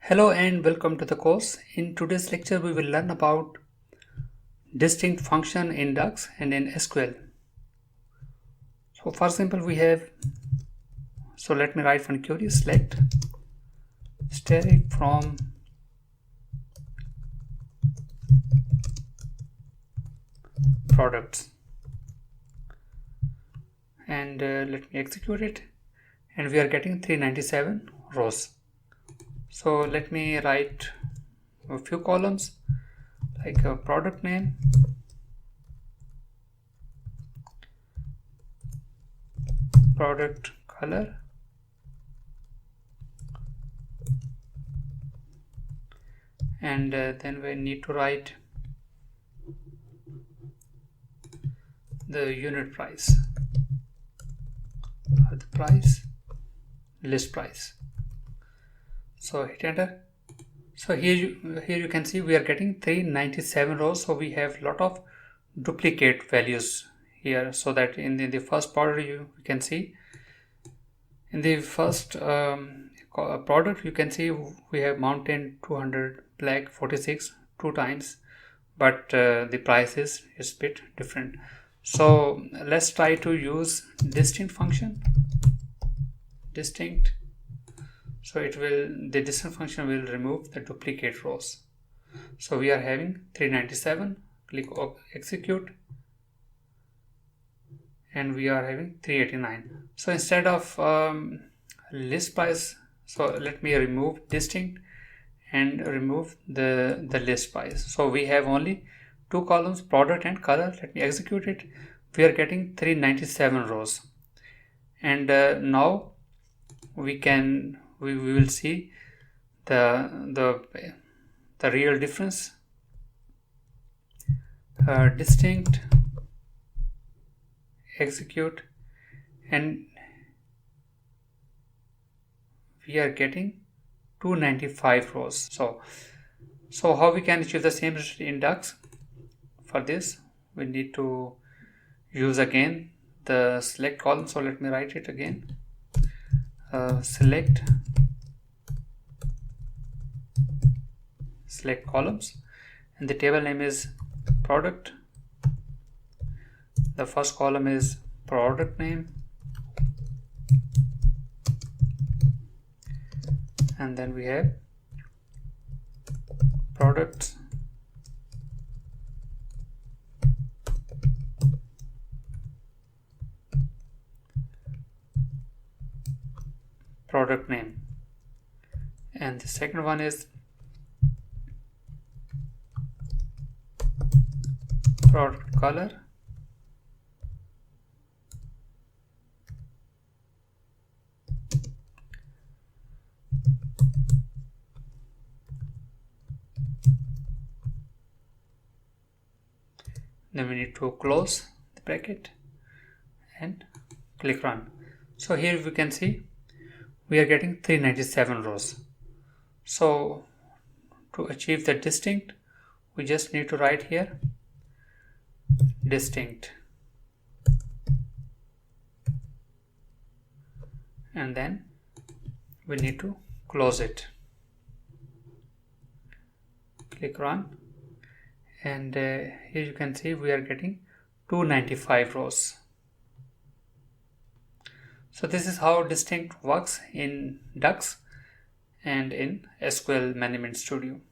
Hello and welcome to the course. In today's lecture, we will learn about distinct function in DAX and in SQL. So for example, let me write one query, select static from products, and let me execute it, and we are getting 397 rows. So let me write a few columns like a product name, product color, and then we need to write the unit price or the price, list price. So hit enter. So here you can see we are getting 397 rows. So we have lot of duplicate values here, so that in the first product you can see in the first product you can see we have mountain 200, black 46 two times, but the price is a bit different. So let's try to use distinct function. Distinct. So the distinct function will remove the duplicate rows. So we are having 397, click execute, and we are having 389. So instead of list price, so let me remove distinct and remove the list price. So we have only two columns, product and color. Let me execute it. We are getting 397 rows, and now we will see the real difference. Distinct, execute, and we are getting 295 rows. So how we can achieve the same result in DAX? For this we need to use again the select column. So let me write it again. Select columns, and the table name is product. The first column is product name, and then we have products, product name, and the second one is product color, then we need to close the bracket and click run. So here we can see we are getting 397 rows. So to achieve the distinct, we just need to write here distinct, and then we need to close it, click run, and here you can see we are getting 295 rows. So this is how distinct works in DAX and in SQL Management Studio.